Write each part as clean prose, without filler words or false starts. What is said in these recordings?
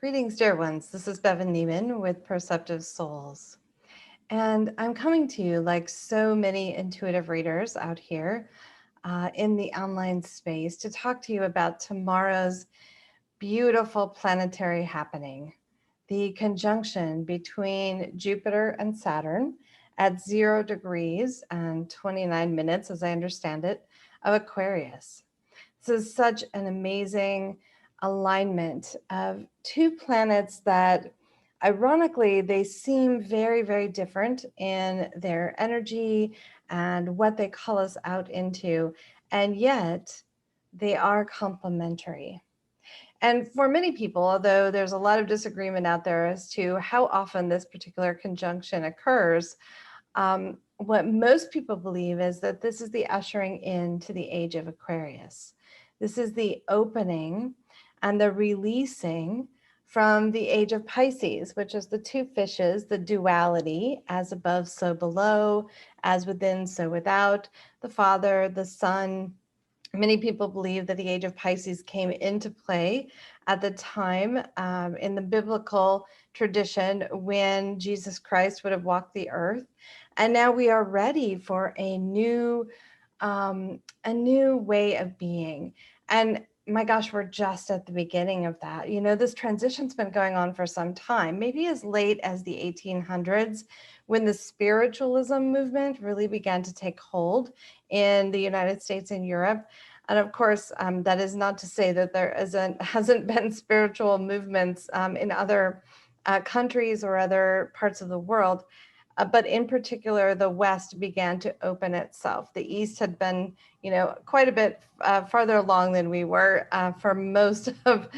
Greetings, dear ones. This is Bevin Niemann with Perceptive Souls. And I'm coming to you like so many intuitive readers out here in the online space to talk to you about tomorrow's beautiful planetary happening, the conjunction between Jupiter and Saturn at 0 degrees and 29 minutes, as I understand it, of Aquarius. This is such an amazing alignment of two planets that ironically they seem very, very different in their energy and what they call us out into, and yet they are complementary. And for many people, although there's a lot of disagreement out there as to how often this particular conjunction occurs, what most people believe is that this is the ushering in to the age of Aquarius. This is the opening and the releasing from the age of Pisces, which is the two fishes, the duality, as above, so below, as within, so without, the Father, the Son. Many people believe that the age of Pisces came into play at the time in the biblical tradition when Jesus Christ would have walked the earth. And now we are ready for a new way of being. And my gosh, we're just at the beginning of that. You know, this transition's been going on for some time, maybe as late as the 1800s, when the spiritualism movement really began to take hold in the United States and Europe. And of course, that is not to say that there hasn't been spiritual movements in other countries or other parts of the world. But in particular, the West began to open itself. The East had been, quite a bit farther along than we were for most of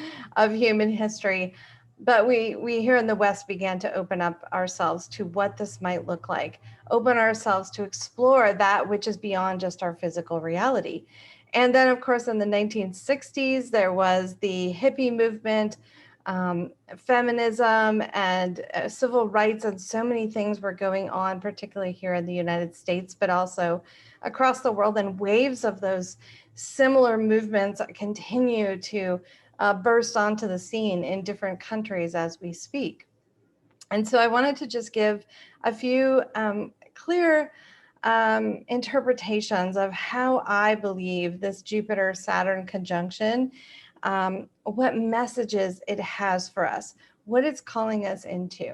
human history. But we here in the West began to open up ourselves to what this might look like, open ourselves to explore that which is beyond just our physical reality. And then, of course, in the 1960s, there was the hippie movement, feminism and civil rights, and so many things were going on, particularly here in the United States, but also across the world. And waves of those similar movements continue to burst onto the scene in different countries as we speak. And so I wanted to just give a few clear interpretations of how I believe this Jupiter-Saturn conjunction, what messages it has for us, what it's calling us into.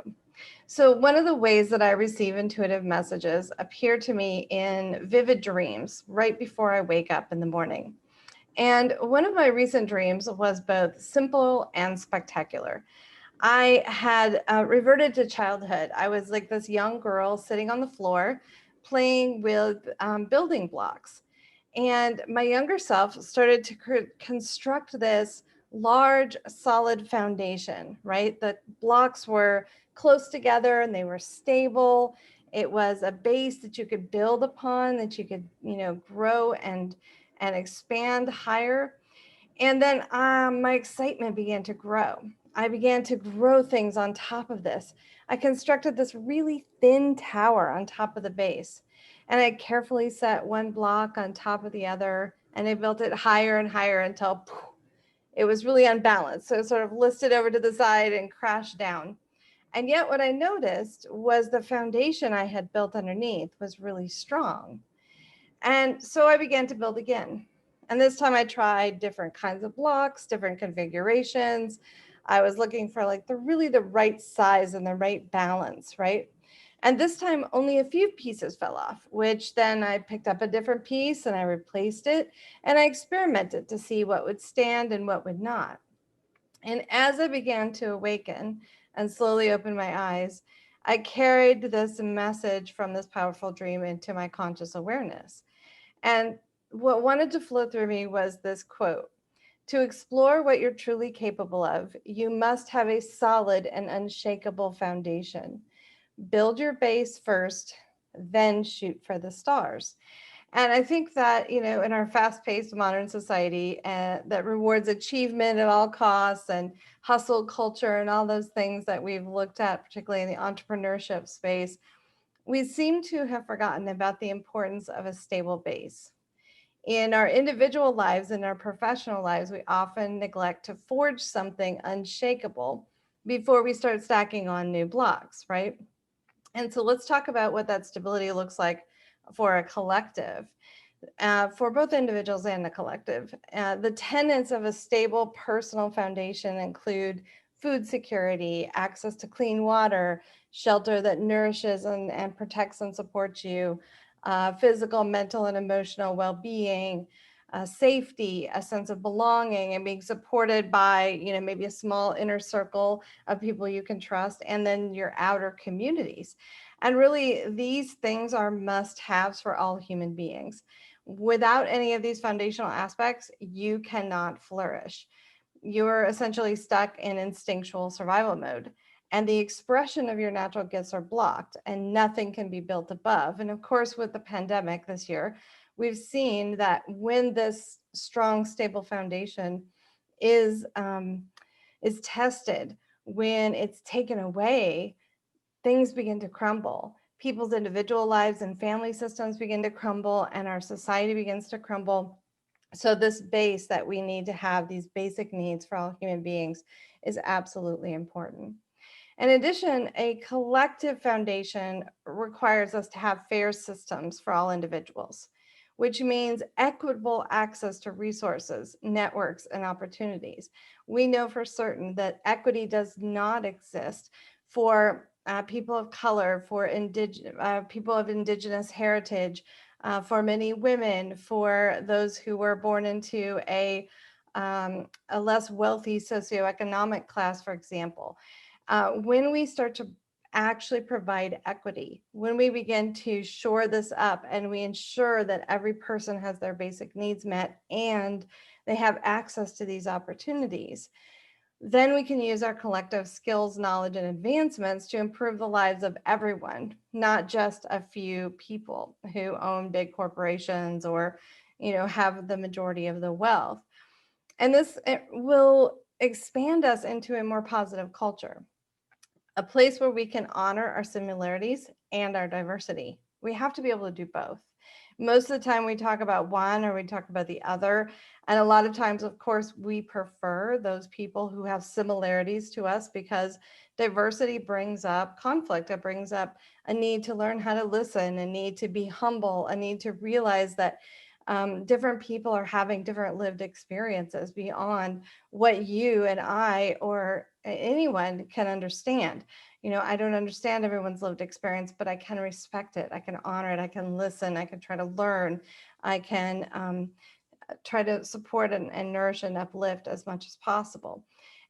So one of the ways that I receive intuitive messages appear to me in vivid dreams right before I wake up in the morning. And one of my recent dreams was both simple and spectacular. I had reverted to childhood. I was like this young girl sitting on the floor playing with building blocks. And my younger self started to construct this large, solid foundation, right? The blocks were close together and they were stable. It was a base that you could build upon, that you could, grow and expand higher. And then my excitement began to grow. I began to grow things on top of this. I constructed this really thin tower on top of the base. And I carefully set one block on top of the other, and I built it higher and higher until poof, it was really unbalanced. So it sort of listed over to the side and crashed down. And yet what I noticed was the foundation I had built underneath was really strong. And so I began to build again. And this time I tried different kinds of blocks, different configurations. I was looking for like the right size and the right balance, right? And this time only a few pieces fell off, which then I picked up a different piece and I replaced it. And I experimented to see what would stand and what would not. And as I began to awaken and slowly open my eyes, I carried this message from this powerful dream into my conscious awareness. And what wanted to flow through me was this quote: to explore what you're truly capable of, you must have a solid and unshakable foundation. Build your base first, then shoot for the stars. And I think that, in our fast-paced modern society that rewards achievement at all costs and hustle culture and all those things that we've looked at, particularly in the entrepreneurship space, we seem to have forgotten about the importance of a stable base. In our individual lives and our professional lives, we often neglect to forge something unshakable before we start stacking on new blocks, right? And so let's talk about what that stability looks like for a collective, for both individuals and the collective. The tenets of a stable personal foundation include food security, access to clean water, shelter that nourishes and protects and supports you, physical, mental, and emotional well-being, safety, a sense of belonging, and being supported by, maybe a small inner circle of people you can trust, and then your outer communities. And really, these things are must-haves for all human beings. Without any of these foundational aspects, you cannot flourish. You're essentially stuck in instinctual survival mode, and the expression of your natural gifts are blocked, and nothing can be built above. And of course, with the pandemic this year, we've seen that when this strong, stable foundation is tested, when it's taken away, things begin to crumble. People's individual lives and family systems begin to crumble, and our society begins to crumble. So this base that we need to have, these basic needs for all human beings, is absolutely important. In addition, a collective foundation requires us to have fair systems for all individuals, which means equitable access to resources, networks, and opportunities. We know for certain that equity does not exist for people of color, for people of indigenous heritage, for many women, for those who were born into a less wealthy socioeconomic class, for example. When we start to actually provide equity, when we begin to shore this up and we ensure that every person has their basic needs met and they have access to these opportunities, then we can use our collective skills, knowledge, and advancements to improve the lives of everyone, not just a few people who own big corporations or, have the majority of the wealth. And this will expand us into a more positive culture, a place where we can honor our similarities and our diversity. We have to be able to do both. Most of the time we talk about one or we talk about the other. And a lot of times, of course, we prefer those people who have similarities to us because diversity brings up conflict. It brings up a need to learn how to listen, a need to be humble, a need to realize that different people are having different lived experiences beyond what you and I or anyone can understand. I don't understand everyone's lived experience, but I can respect it. I can honor it. I can listen. I can try to learn. I can try to support and nourish and uplift as much as possible.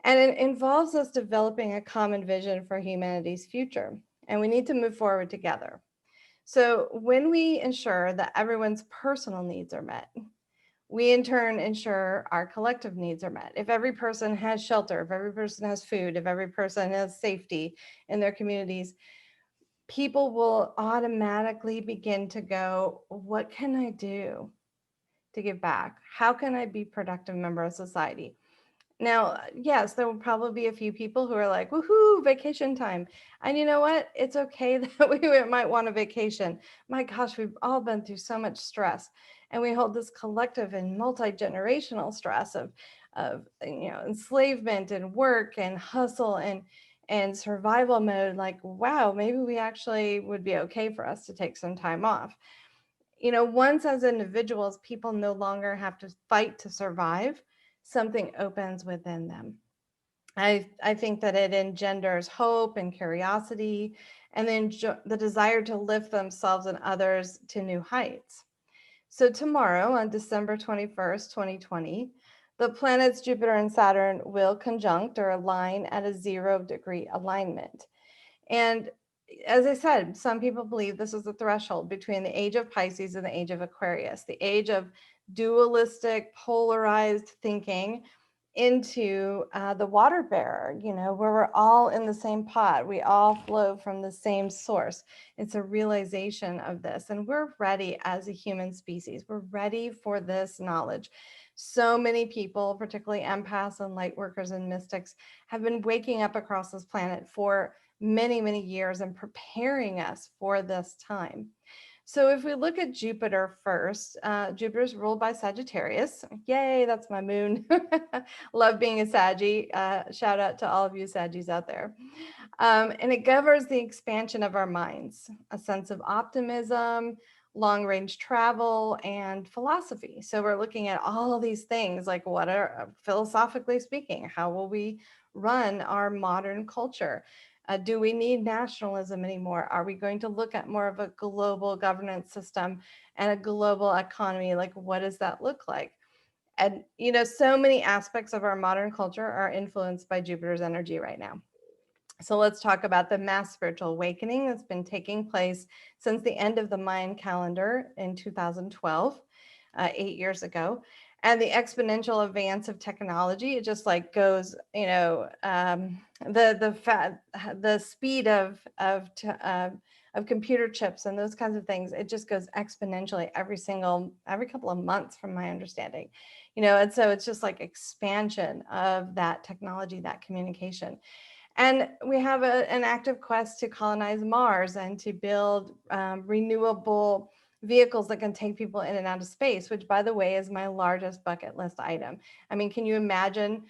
And it involves us developing a common vision for humanity's future. And we need to move forward together. So when we ensure that everyone's personal needs are met, we in turn ensure our collective needs are met. If every person has shelter, if every person has food, if every person has safety in their communities, people will automatically begin to go, what can I do to give back? How can I be a productive member of society? Now, yes, there will probably be a few people who are like, woohoo, vacation time. And you know what? It's okay that we might want a vacation. My gosh, we've all been through so much stress. And we hold this collective and multi-generational stress of enslavement and work and hustle and survival mode. Like, wow, maybe we actually would be okay for us to take some time off. Once as individuals, people no longer have to fight to survive, something opens within them. I think that it engenders hope and curiosity, and then the desire to lift themselves and others to new heights. So tomorrow, on December 21st, 2020, the planets Jupiter and Saturn will conjunct or align at a 0-degree alignment. And as I said, some people believe this is the threshold between the age of Pisces and the age of Aquarius, the age of dualistic, polarized thinking into the water bearer, where we're all in the same pot. We all flow from the same source. It's a realization of this. And we're ready as a human species. We're ready for this knowledge. So many people, particularly empaths and light workers and mystics, have been waking up across this planet for many, many years and preparing us for this time. So if we look at Jupiter first, Jupiter's ruled by Sagittarius. Yay, that's my moon. Love being a Saggy. Shout out to all of you Saggies out there. And it governs the expansion of our minds, a sense of optimism, long range travel, and philosophy. So we're looking at all of these things, like what are, philosophically speaking, how will we run our modern culture? Do we need nationalism anymore? Are we going to look at more of a global governance system and a global economy? Like, what does that look like? And, you know, so many aspects of our modern culture are influenced by Jupiter's energy right now. So let's talk about the mass spiritual awakening that's been taking place since the end of the Mayan calendar in 2012, 8 years ago. And the exponential advance of technology, it just like goes, you know, the speed of computer chips and those kinds of things, it just goes exponentially every couple of months, from my understanding, you know. And so it's just like expansion of that technology, that communication. And we have an active quest to colonize Mars and to build renewable vehicles that can take people in and out of space, which, by the way, is my largest bucket list item. I mean, can you imagine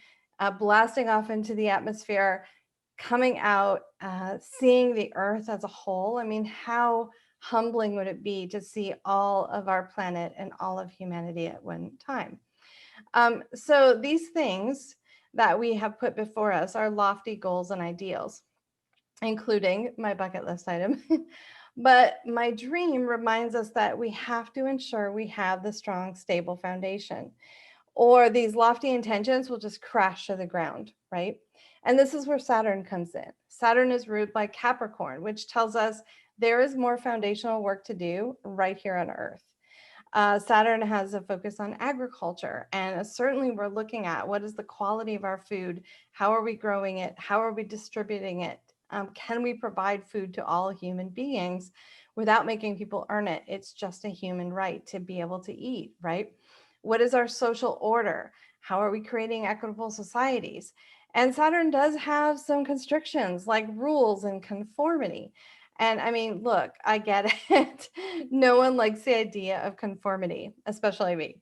blasting off into the atmosphere, coming out, seeing the Earth as a whole? I mean, how humbling would it be to see all of our planet and all of humanity at one time? So these things that we have put before us are lofty goals and ideals, including my bucket list item. But my dream reminds us that we have to ensure we have the strong, stable foundation, or these lofty intentions will just crash to the ground, right? And this is where Saturn comes in. Saturn is ruled by Capricorn, which tells us there is more foundational work to do right here on Earth. Saturn has a focus on agriculture, and certainly we're looking at what is the quality of our food, how are we growing it, how are we distributing it, can we provide food to all human beings without making people earn it? It's just a human right to be able to eat, right? What is our social order? How are we creating equitable societies? And Saturn does have some constrictions like rules and conformity. And I mean, look, I get it. No one likes the idea of conformity, especially me.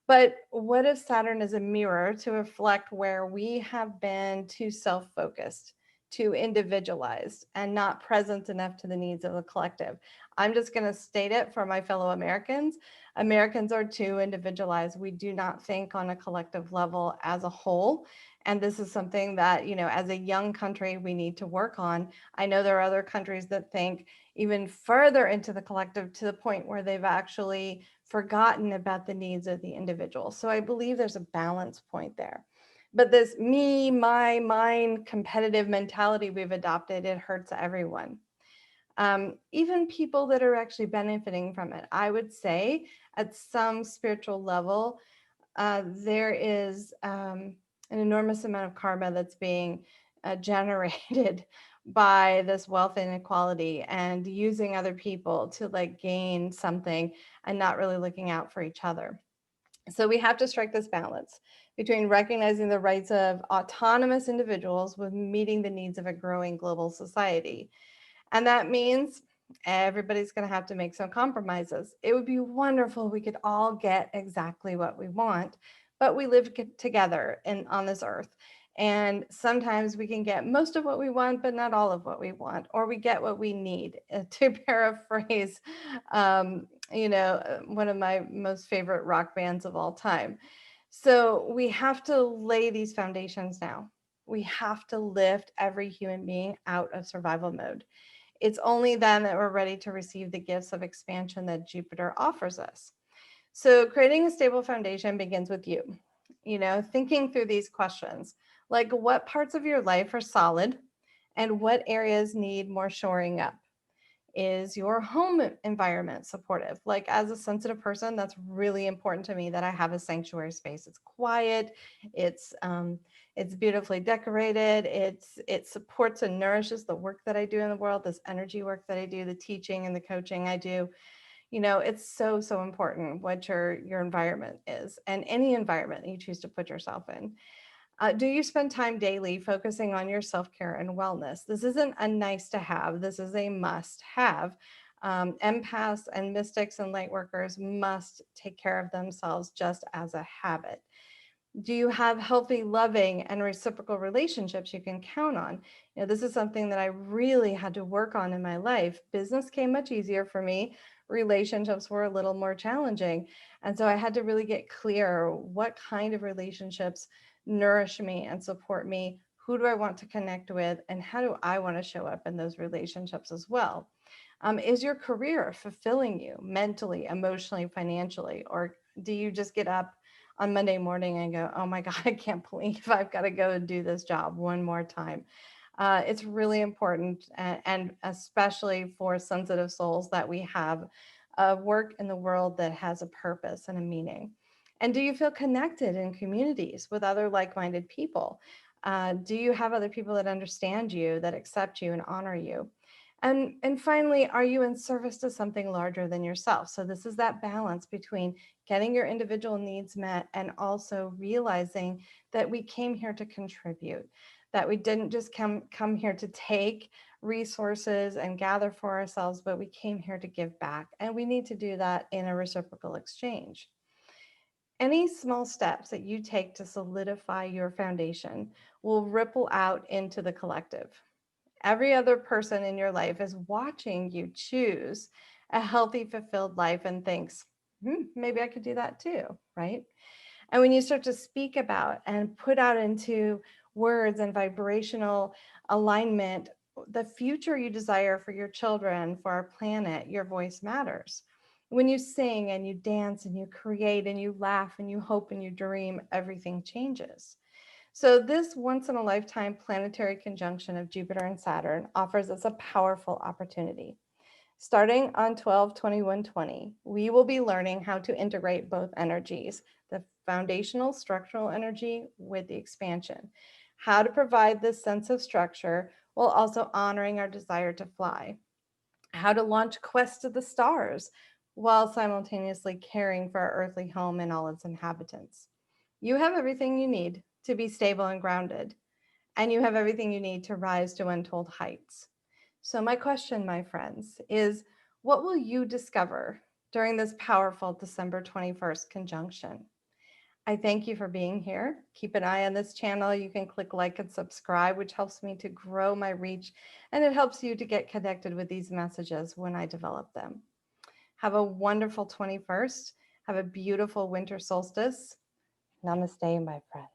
But what if Saturn is a mirror to reflect where we have been too self focused, too individualized, and not present enough to the needs of the collective? I'm just going to state it for my fellow Americans. Americans are too individualized. We do not think on a collective level as a whole. And this is something that, you know, as a young country, we need to work on. I know there are other countries that think even further into the collective to the point where they've actually forgotten about the needs of the individual. So I believe there's a balance point there. But this me, my, mine competitive mentality we've adopted, it hurts everyone. Even people that are actually benefiting from it. I would say at some spiritual level, there is an enormous amount of karma that's being generated by this wealth inequality and using other people to like gain something and not really looking out for each other. So we have to strike this balance between recognizing the rights of autonomous individuals with meeting the needs of a growing global society. And that means everybody's going to have to make some compromises. It would be wonderful if we could all get exactly what we want, but we live together on this earth. And sometimes we can get most of what we want, but not all of what we want, or we get what we need. To paraphrase, one of my most favorite rock bands of all time. So we have to lay these foundations now. We have to lift every human being out of survival mode. It's only then that we're ready to receive the gifts of expansion that Jupiter offers us. So creating a stable foundation begins with you, you know, thinking through these questions, like what parts of your life are solid and what areas need more shoring up? Is your home environment supportive? Like as a sensitive person, that's really important to me that I have a sanctuary space. It's quiet, it's beautifully decorated, it supports and nourishes the work that I do in the world, this energy work that I do, the teaching and the coaching I do. You know, it's so, so important what your environment is, and any environment you choose to put yourself in. Do you spend time daily focusing on your self-care and wellness? This isn't a nice to have, this is a must have. Empaths and mystics and light workers must take care of themselves just as a habit. Do you have healthy, loving, and reciprocal relationships you can count on? This is something that I really had to work on in my life. Business came much easier for me. Relationships were a little more challenging. And so I had to really get clear what kind of relationships nourish me and support me. Who do I want to connect with? And how do I want to show up in those relationships as well? Is your career fulfilling you mentally, emotionally, financially? Or do you just get up on Monday morning and go, oh my God, I can't believe I've got to go and do this job one more time? It's really important, and especially for sensitive souls, that we have work in the world that has a purpose and a meaning. And do you feel connected in communities with other like-minded people? Do you have other people that understand you, that accept you and honor you? And finally, are you in service to something larger than yourself? So this is that balance between getting your individual needs met and also realizing that we came here to contribute, that we didn't just come here to take resources and gather for ourselves, but we came here to give back. And we need to do that in a reciprocal exchange. Any small steps that you take to solidify your foundation will ripple out into the collective. Every other person in your life is watching you choose a healthy, fulfilled life and thinks, maybe I could do that too, right? And when you start to speak about and put out into words and vibrational alignment the future you desire for your children, for our planet, your voice matters. When you sing and you dance and you create and you laugh and you hope and you dream, everything changes. So this once in a lifetime planetary conjunction of Jupiter and Saturn offers us a powerful opportunity. Starting on 12/21/20, we will be learning how to integrate both energies, the foundational structural energy with the expansion, how to provide this sense of structure while also honoring our desire to fly, how to launch quests to the stars while simultaneously caring for our earthly home and all its inhabitants. You have everything you need to be stable and grounded, and you have everything you need to rise to untold heights. So my question, my friends, is what will you discover during this powerful December 21st conjunction? I thank you for being here. Keep an eye on this channel. You can click like and subscribe, which helps me to grow my reach, and it helps you to get connected with these messages when I develop them. Have a wonderful 21st. Have a beautiful winter solstice. Namaste, my friends.